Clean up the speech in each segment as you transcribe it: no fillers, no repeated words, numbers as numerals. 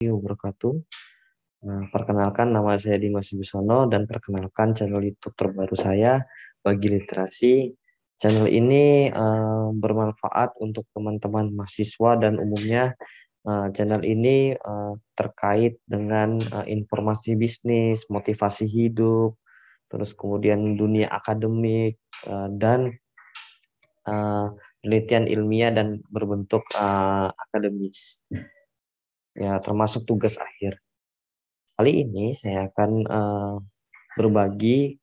Wabarakatuh. Perkenalkan nama saya Dimas Wibisono dan perkenalkan channel YouTube terbaru saya Bagi Literasi. Channel ini bermanfaat untuk teman-teman mahasiswa dan umumnya. Channel ini terkait dengan informasi bisnis, motivasi hidup, terus kemudian dunia akademik dan penelitian ilmiah dan berbentuk akademis. Ya, termasuk tugas akhir. Kali ini saya akan berbagi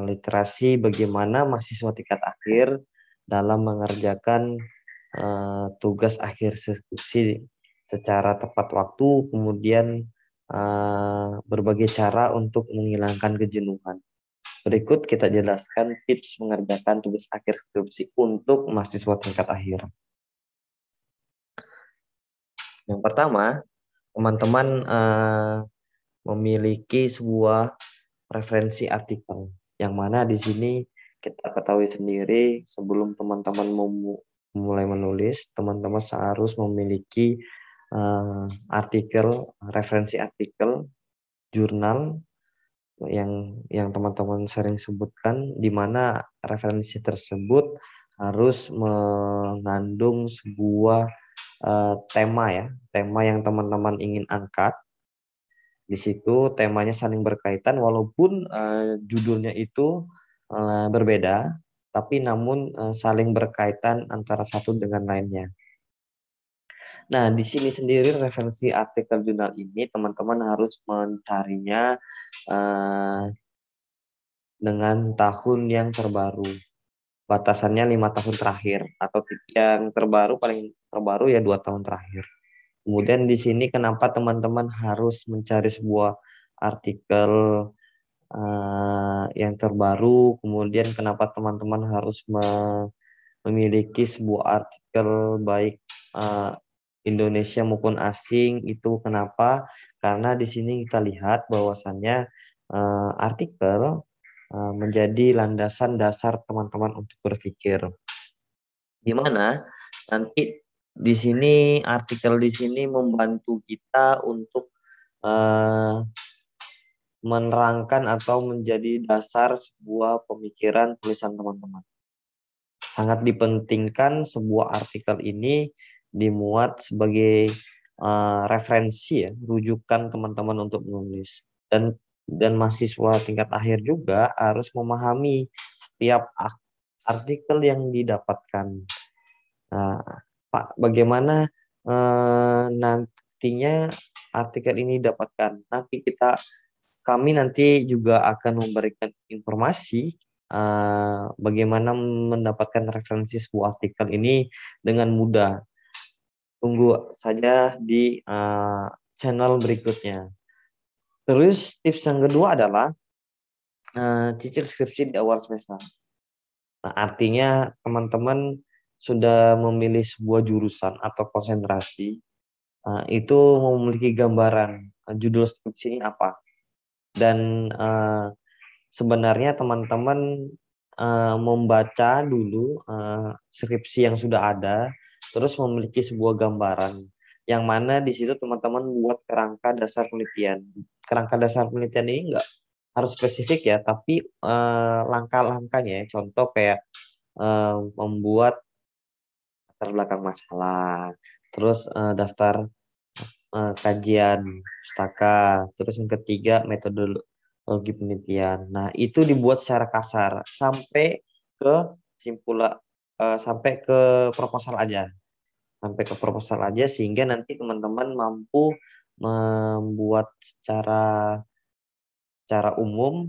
literasi bagaimana mahasiswa tingkat akhir dalam mengerjakan tugas akhir skripsi secara tepat waktu, kemudian berbagai cara untuk menghilangkan kejenuhan. Berikut kita jelaskan tips mengerjakan tugas akhir skripsi untuk mahasiswa tingkat akhir. Yang pertama, teman-teman memiliki sebuah referensi artikel, yang mana di sini kita ketahui sendiri sebelum teman-teman mulai menulis, teman-teman harus memiliki referensi artikel, jurnal yang teman-teman sering sebutkan, di mana referensi tersebut harus mengandung sebuah tema yang teman-teman ingin angkat. Di situ temanya saling berkaitan walaupun judulnya itu berbeda, tapi namun saling berkaitan antara satu dengan lainnya. Nah, di sini sendiri referensi artikel jurnal ini teman-teman harus mencarinya dengan tahun yang terbaru. Batasannya 5 tahun terakhir, atau yang paling terbaru ya 2 tahun terakhir. Kemudian di sini kenapa teman-teman harus mencari sebuah artikel yang terbaru, kemudian kenapa teman-teman harus memiliki sebuah artikel baik Indonesia maupun asing, itu kenapa? Karena di sini kita lihat bahwasannya artikel menjadi landasan dasar teman-teman untuk berpikir. Di mana nanti di sini artikel di sini membantu kita untuk menerangkan atau menjadi dasar sebuah pemikiran tulisan teman-teman. Sangat dipentingkan sebuah artikel ini dimuat sebagai referensi ya, rujukan teman-teman untuk menulis. Dan mahasiswa tingkat akhir juga harus memahami setiap artikel yang didapatkan. Nah, Pak, bagaimana nantinya artikel ini didapatkan? Kami nanti juga akan memberikan informasi bagaimana mendapatkan referensi sebuah artikel ini dengan mudah. Tunggu saja di channel berikutnya. Terus tips yang kedua adalah cicil skripsi di awal semester. Nah, artinya teman-teman sudah memilih sebuah jurusan atau konsentrasi, itu memiliki gambaran judul skripsi ini apa. Dan sebenarnya teman-teman membaca dulu skripsi yang sudah ada, terus memiliki sebuah gambaran, yang mana di situ teman-teman buat kerangka dasar penelitian. Kerangka dasar penelitian ini enggak harus spesifik ya, tapi langkah-langkahnya, contoh kayak membuat latar belakang masalah, terus daftar kajian pustaka, terus yang ketiga metodologi penelitian. Nah, itu dibuat secara kasar sampai ke sampai ke proposal aja. Sampai ke proposal aja sehingga nanti teman-teman mampu membuat secara umum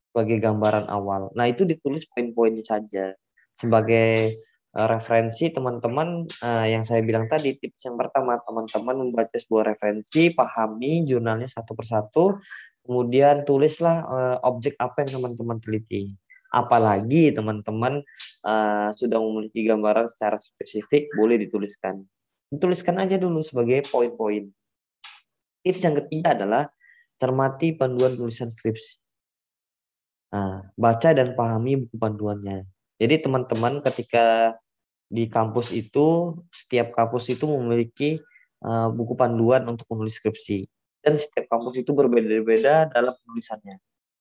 sebagai gambaran awal. Nah, itu ditulis poin-poinnya saja. Sebagai referensi teman-teman, yang saya bilang tadi, tips yang pertama, teman-teman membaca sebuah referensi, pahami jurnalnya satu persatu, kemudian tulislah objek apa yang teman-teman teliti. Apalagi teman-teman sudah memiliki gambaran secara spesifik, boleh dituliskan. Dituliskan aja dulu sebagai poin-poin. Tips yang ketiga adalah cermati panduan tulisan skripsi. Nah, baca dan pahami buku panduannya. Jadi teman-teman ketika di kampus itu, setiap kampus itu memiliki buku panduan untuk menulis skripsi. Dan setiap kampus itu berbeda-beda dalam penulisannya.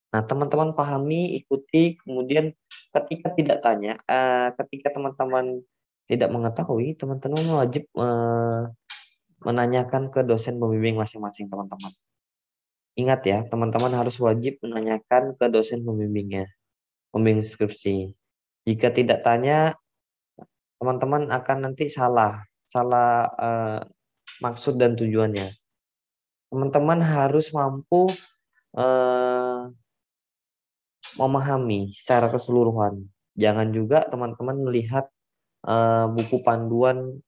Nah, teman-teman pahami, ikuti, kemudian ketika tidak tanya, ketika teman-teman tidak mengetahui, teman-teman wajib menanyakan ke dosen pembimbing masing-masing teman-teman. Ingat ya, teman-teman harus wajib menanyakan ke dosen pembimbingnya, pembimbing skripsi. Jika tidak tanya, teman-teman akan nanti salah maksud dan tujuannya. Teman-teman harus mampu eh, memahami secara keseluruhan. Jangan juga teman-teman melihat buku panduan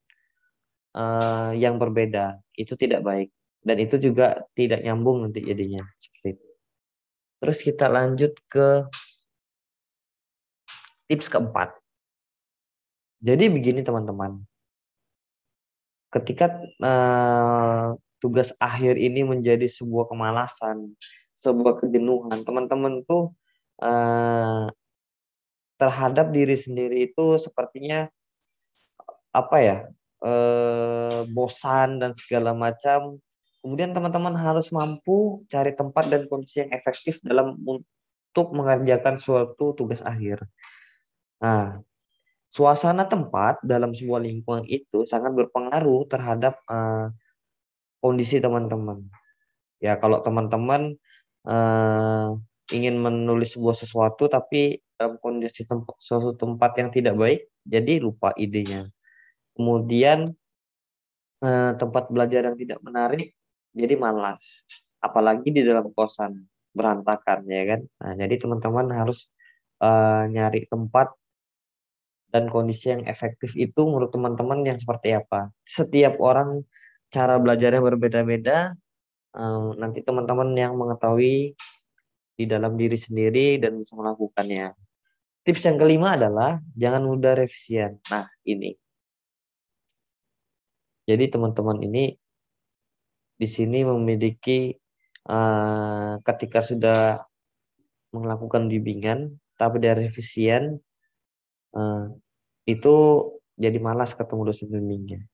yang berbeda. Itu tidak baik. Dan itu juga tidak nyambung nanti jadinya. Seperti itu. Terus kita lanjut ke tips keempat. Jadi begini teman-teman. Ketika tugas akhir ini menjadi sebuah kemalasan, sebuah kejenuhan, teman-teman tuh terhadap diri sendiri itu sepertinya apa ya, bosan dan segala macam. Kemudian teman-teman harus mampu cari tempat dan kondisi yang efektif dalam untuk mengerjakan suatu tugas akhir. Nah, suasana tempat dalam sebuah lingkungan itu sangat berpengaruh terhadap kondisi teman-teman. Ya, kalau teman-teman eh, ingin menulis sebuah sesuatu tapi dalam kondisi suatu tempat yang tidak baik, jadi lupa idenya. Kemudian tempat belajar yang tidak menarik, jadi malas. Apalagi di dalam kosan berantakan ya kan. Nah, jadi teman-teman harus nyari tempat dan kondisi yang efektif itu menurut teman-teman yang seperti apa. Setiap orang cara belajarnya berbeda-beda. Nanti teman-teman yang mengetahui di dalam diri sendiri dan bisa melakukannya. Tips yang kelima adalah jangan mudah revisian. Nah, ini. Jadi teman-teman ini di sini memiliki ketika sudah melakukan bimbingan, tapi dari revisian eh, itu jadi malas ketemu dosen bimbingnya.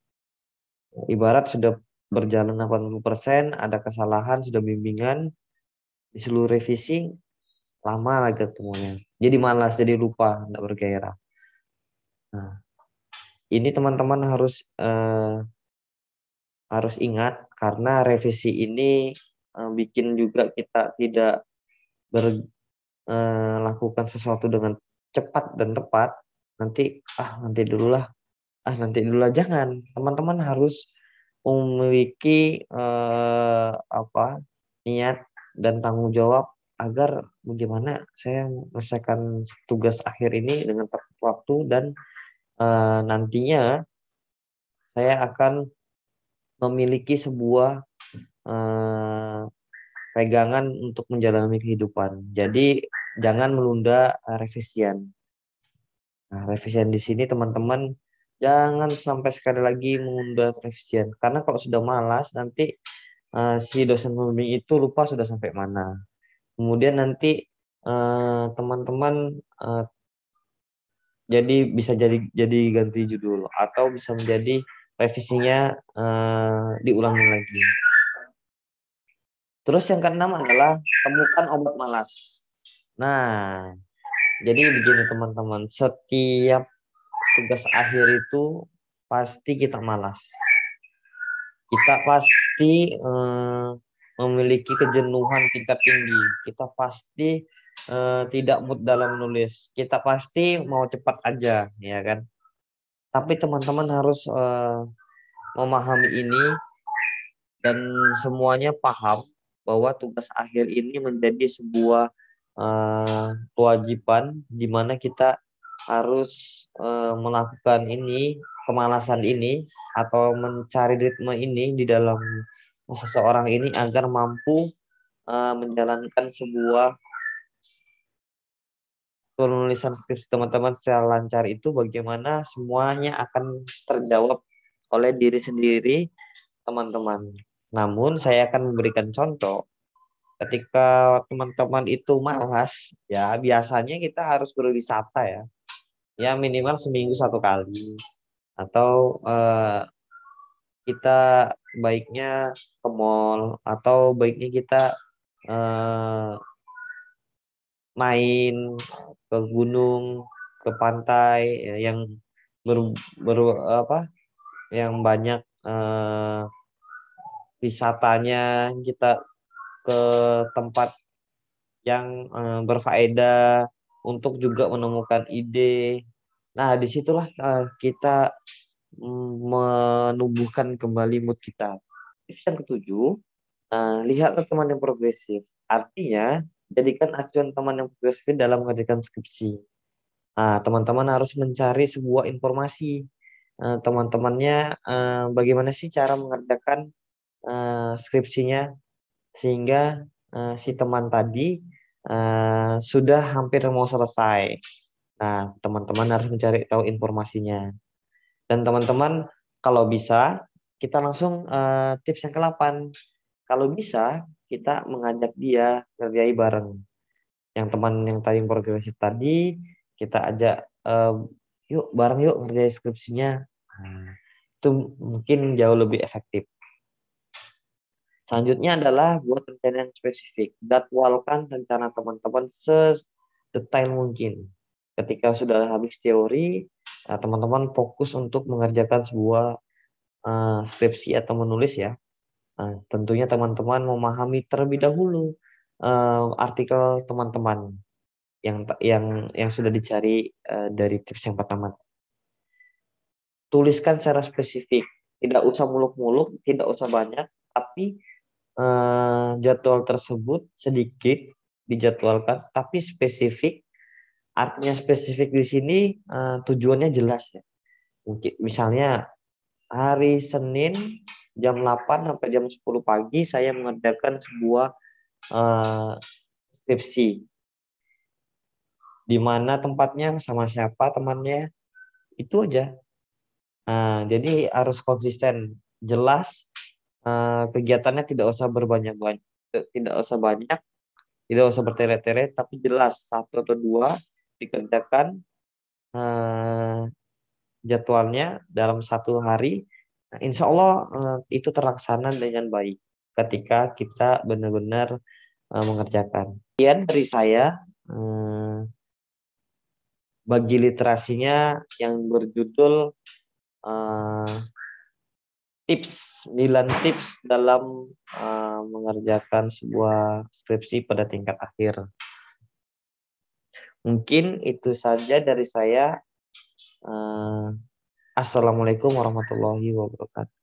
Ibarat sudah berjalan 80%, ada kesalahan, sudah bimbingan, di seluruh revisi, lama lagi ketemunya. Jadi malas, jadi lupa, tidak bergairah. Nah, ini teman-teman harus ingat karena revisi ini bikin juga kita tidak berlakukan sesuatu dengan cepat dan tepat. Nanti dulu lah, jangan. Teman-teman harus memiliki niat dan tanggung jawab agar bagaimana saya menyelesaikan tugas akhir ini dengan tepat waktu dan nantinya saya akan memiliki sebuah eh, pegangan untuk menjalani kehidupan. Jadi jangan menunda revisian. Nah, revisian di sini teman-teman jangan sampai sekali lagi menunda revisian. Karena kalau sudah malas nanti si dosen pembimbing itu lupa sudah sampai mana. Kemudian nanti teman-teman jadi ganti judul atau bisa menjadi revisinya diulangi lagi. Terus yang keenam adalah temukan obat malas. Nah, jadi begini teman-teman, setiap tugas akhir itu pasti kita malas. Kita pasti memiliki kejenuhan tingkat tinggi. Kita pasti tidak mood dalam menulis. Kita pasti mau cepat aja, ya kan? Tapi teman-teman harus memahami ini dan semuanya paham bahwa tugas akhir ini menjadi sebuah kewajiban di mana kita harus melakukan ini, kemalasan ini atau mencari ritme ini di dalam seseorang ini agar mampu menjalankan sebuah penulisan skripsi teman-teman secara lancar itu bagaimana semuanya akan terjawab oleh diri sendiri teman-teman. Namun saya akan memberikan contoh ketika teman-teman itu malas ya biasanya kita harus berwisata ya. Ya minimal seminggu satu kali atau kita baiknya ke mall atau baiknya kita eh, main ke gunung, ke pantai ya, yang ber, apa yang banyak wisatanya, kita ke tempat yang berfaedah untuk juga menemukan ide. Nah, disitulah kita menumbuhkan kembali mood kita. Tips yang ketujuh, lihatlah teman yang progresif. Artinya, jadikan acuan teman yang progresif dalam mengerjakan skripsi. Nah, teman-teman harus mencari sebuah informasi. Teman-temannya bagaimana sih cara mengerjakan skripsinya sehingga si teman tadi sudah hampir mau selesai. Nah, teman-teman harus mencari tahu informasinya. Dan teman-teman, kalau bisa, kita langsung tips yang ke-8. Kalau bisa, kita mengajak dia ngerjai bareng. Yang teman yang tadi yang progresif tadi, kita ajak, yuk bareng yuk ngerjain skripsinya. Nah, itu mungkin jauh lebih efektif. Selanjutnya adalah buat rencana yang spesifik. Jadwalkan rencana teman-teman sedetail mungkin. Ketika sudah habis teori, teman-teman fokus untuk mengerjakan sebuah skripsi atau menulis ya. Tentunya teman-teman memahami terlebih dahulu artikel teman-teman yang sudah dicari dari tips yang pertama. Tuliskan secara spesifik, tidak usah muluk-muluk, tidak usah banyak, tapi jadwal tersebut sedikit dijadwalkan, tapi spesifik. Artinya spesifik di sini tujuannya jelas ya. Mungkin misalnya hari Senin jam 8 sampai jam 10 pagi saya mengerjakan sebuah skripsi. Di mana tempatnya, sama siapa temannya, itu aja. Jadi harus konsisten, jelas, kegiatannya tidak usah berbanyak-banyak, tidak usah banyak, tidak usah bertele-tele, tapi jelas satu atau dua dikerjakan jadwalnya dalam satu hari. Nah, insya Allah itu terlaksana dengan baik ketika kita benar-benar mengerjakan. Kemudian dari saya bagi literasinya yang berjudul eh, tips 9 tips dalam mengerjakan sebuah skripsi pada tingkat akhir. Mungkin itu saja dari saya. Assalamualaikum warahmatullahi wabarakatuh.